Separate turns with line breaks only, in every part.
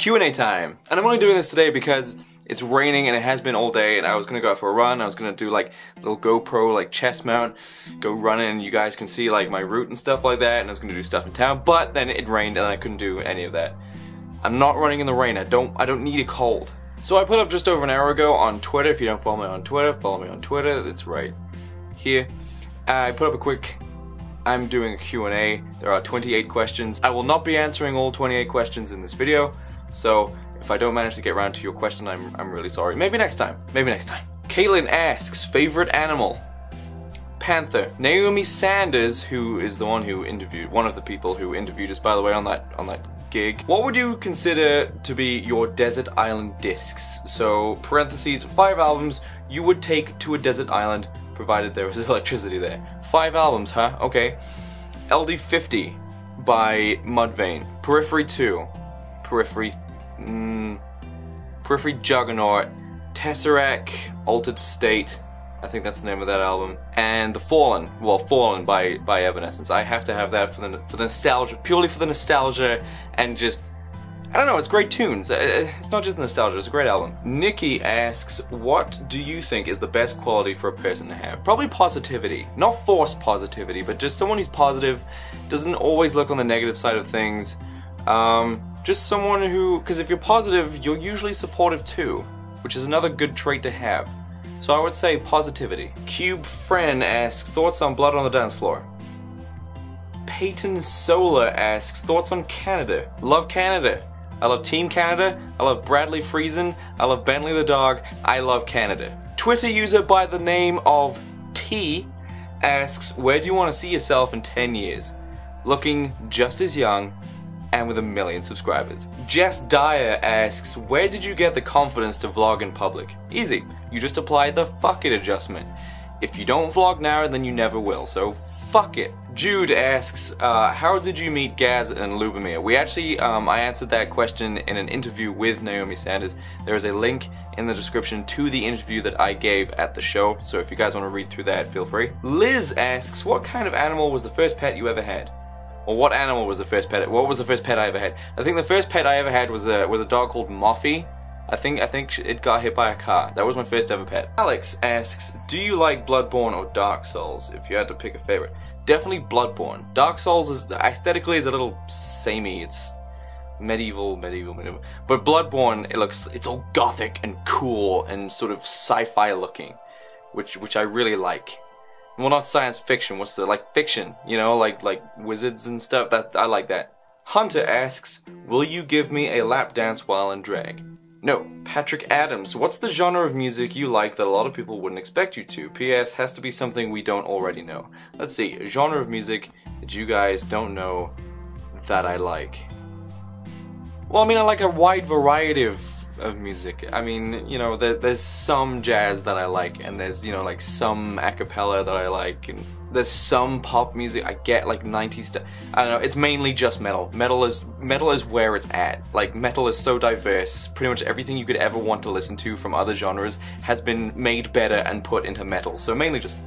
Q&A time. And I'm only doing this today because it's raining and it has been all day, and I was gonna go out for a run. I was gonna do like a little GoPro like chest mount, go running, and you guys can see like my route and stuff like that, and I was gonna do stuff in town, but then it rained and I couldn't do any of that. I'm not running in the rain. I don't need a cold. So I put up just over an hour ago on Twitter. If you don't follow me on Twitter, follow me on Twitter. It's right here. I put up a quick, I'm doing a Q&A. There are 28 questions. I will not be answering all 28 questions in this video, so if I don't manage to get around to your question, I'm really sorry. Maybe next time. Maybe next time. Caitlin asks, favorite animal? Panther. Naomi Sanders, who is the one who interviewed, one of the people who interviewed us, by the way, on that gig. What would you consider to be your desert island discs? So, parentheses, 5 albums you would take to a desert island, provided there was electricity there. 5 albums, huh? Okay. LD50 by Mudvayne. Periphery 2. Periphery Juggernaut. Tesseract, Altered State. I think that's the name of that album. And The Fallen. Well, Fallen by Evanescence. I have to have that for the nostalgia, purely for the nostalgia, and just, I don't know, it's great tunes. It's not just nostalgia, it's a great album. Nikki asks, what do you think is the best quality for a person to have? Probably positivity. Not forced positivity, but just someone who's positive, doesn't always look on the negative side of things. Just someone who, because if you're positive, you're usually supportive too, which is another good trait to have. So I would say positivity. Cube Friend asks, thoughts on Blood on the Dance Floor? Peyton Solar asks, thoughts on Canada? Love Canada. I love Team Canada. I love Bradley Friesen. I love Bentley the dog. I love Canada. Twitter user by the name of T asks, where do you want to see yourself in 10 years? Looking just as young and with 1 million subscribers. Jess Dyer asks, where did you get the confidence to vlog in public? Easy. You just apply the fuck it adjustment. If you don't vlog now, then you never will, so fuck it. Jude asks, how did you meet Gaz and Lubomir? We actually, I answered that question in an interview with Naomi Sanders. There is a link in the description to the interview that I gave at the show, so if you guys want to read through that, feel free. Liz asks, what kind of animal was the first pet you ever had? Or what animal was the first pet? What was the first pet I ever had? I think the first pet I ever had was a dog called Moffy. I think it got hit by a car. That was my first ever pet. Alex asks, do you like Bloodborne or Dark Souls? If you had to pick a favorite, definitely Bloodborne. Dark Souls is aesthetically is a little samey. It's medieval. But Bloodborne, it's all gothic and cool and sort of sci-fi looking, which I really like. Well, not science fiction, what's the, like fiction, you know, like wizards and stuff, that I like that. Hunter asks, will you give me a lap dance while in drag? No. Patrick Adams, what's the genre of music you like that a lot of people wouldn't expect you to? P.S. has to be something we don't already know. Let's see, a genre of music that you guys don't know that I like. Well, I mean, I like a wide variety of music. I mean, you know, there's some jazz that I like, and there's, you know, like some a cappella that I like, and there's some pop music. I get like 90s stuff. I don't know, it's mainly just metal. Metal is where it's at. Like, metal is so diverse. Pretty much everything you could ever want to listen to from other genres has been made better and put into metal. So mainly just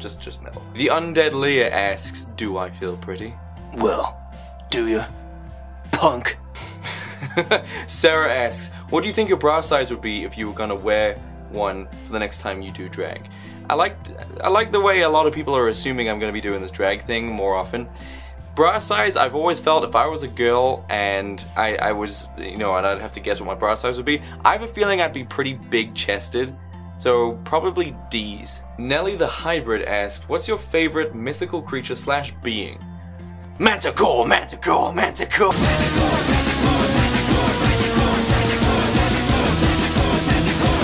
metal. The Undead Leah asks, do I feel pretty? Well, do you? Punk. Sarah asks, what do you think your bra size would be if you were gonna wear one for the next time you do drag? I like the way a lot of people are assuming I'm gonna be doing this drag thing more often. Bra size, I've always felt if I was a girl and I was, you know, and I'd have to guess what my bra size would be, I have a feeling I'd be pretty big chested. So probably D's. Nelly the Hybrid asks, what's your favorite mythical creature / being? Manticore, Manticore, Manticore, Manticore.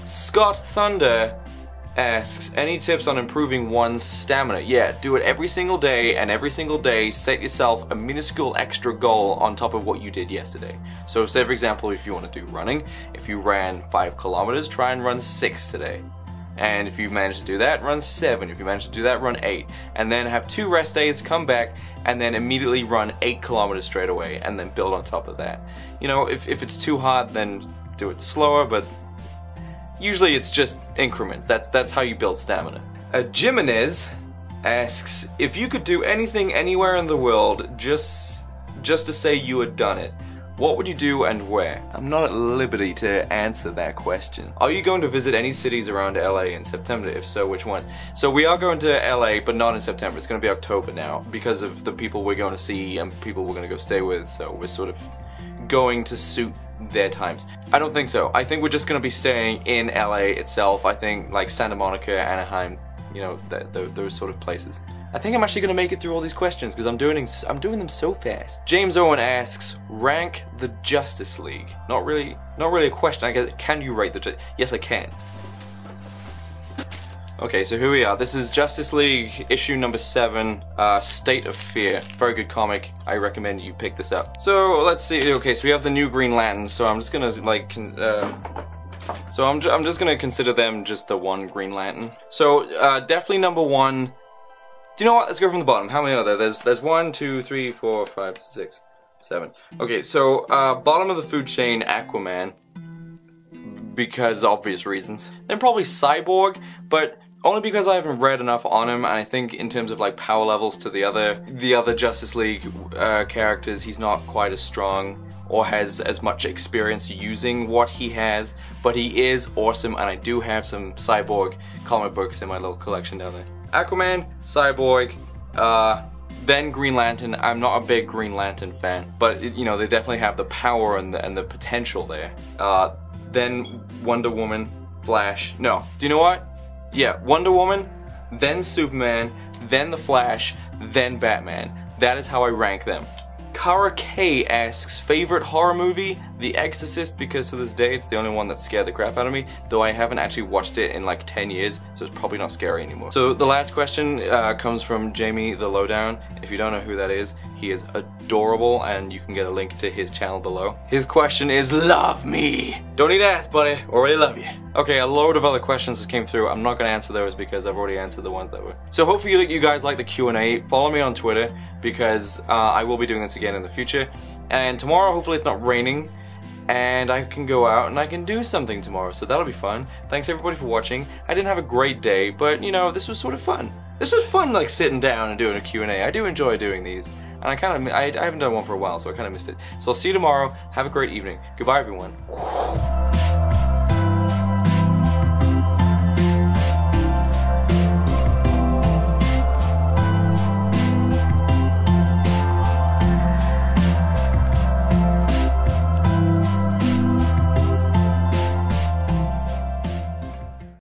Scott Thunder asks, any tips on improving one's stamina? Yeah, do it every single day, and every single day set yourself a minuscule extra goal on top of what you did yesterday. So say for example, if you want to do running, if you ran 5 kilometers, try and run 6 today. And if you manage to do that, run 7. If you manage to do that, run 8. And then have 2 rest days, come back, and then immediately run 8 kilometers straight away, and then build on top of that. You know, if it's too hard, then do it slower, but usually it's just increments. That's how you build stamina. Jimenez asks, if you could do anything anywhere in the world just to say you had done it, What would you do and where? I'm not at liberty to answer that question. Are you going to visit any cities around LA in September? If so, which one? So we are going to LA, but not in September. It's going to be October now because of the people we're going to see and people we're going to go stay with. So we're sort of going to suit their times. I don't think so. I think we're just going to be staying in LA itself. I think like Santa Monica, Anaheim, you know, those sort of places. I think I'm actually going to make it through all these questions because I'm doing them so fast. James Owen asks, rank the Justice League. Not really a question. I guess, can you rate the yes, I can. Okay, so here we are. This is Justice League issue number 7, State of Fear. Very good comic. I recommend you pick this up. So let's see. Okay, so we have the new Green Lanterns. So I'm just gonna like, I'm just gonna consider them just the one Green Lantern. So definitely number 1. Do you know what? Let's go from the bottom. How many are there? There's 1, 2, 3, 4, 5, 6, 7. Okay, so bottom of the food chain, Aquaman, because obvious reasons. Then probably Cyborg, but only because I haven't read enough on him, and I think in terms of like power levels to the other Justice League characters, he's not quite as strong or has as much experience using what he has. But he is awesome, and I do have some Cyborg comic books in my little collection down there. Aquaman, Cyborg, then Green Lantern. I'm not a big Green Lantern fan, but you know, they definitely have the power and the potential there. Then Wonder Woman, Flash. No, do you know what? Yeah, Wonder Woman, then Superman, then the Flash, then Batman. That is how I rank them. Kara K asks, favorite horror movie? The Exorcist, because to this day it's the only one that scared the crap out of me, though I haven't actually watched it in like 10 years, so it's probably not scary anymore. So the last question comes from Jamie the Lowdown. If you don't know who that is, he is adorable, and you can get a link to his channel below. His question is, love me! Don't need to ask, buddy. Already love you. Okay, a load of other questions that came through. I'm not going to answer those because I've already answered the ones that were. So hopefully you guys like the Q&A. Follow me on Twitter because I will be doing this again in the future. And tomorrow, hopefully it's not raining, and I can go out and I can do something tomorrow, so that'll be fun. Thanks everybody for watching. I didn't have a great day, but you know, this was sort of fun. This was fun, like sitting down and doing a Q&A. I do enjoy doing these. And I haven't done one for a while, so I kind of missed it. So I'll see you tomorrow. Have a great evening. Goodbye, everyone.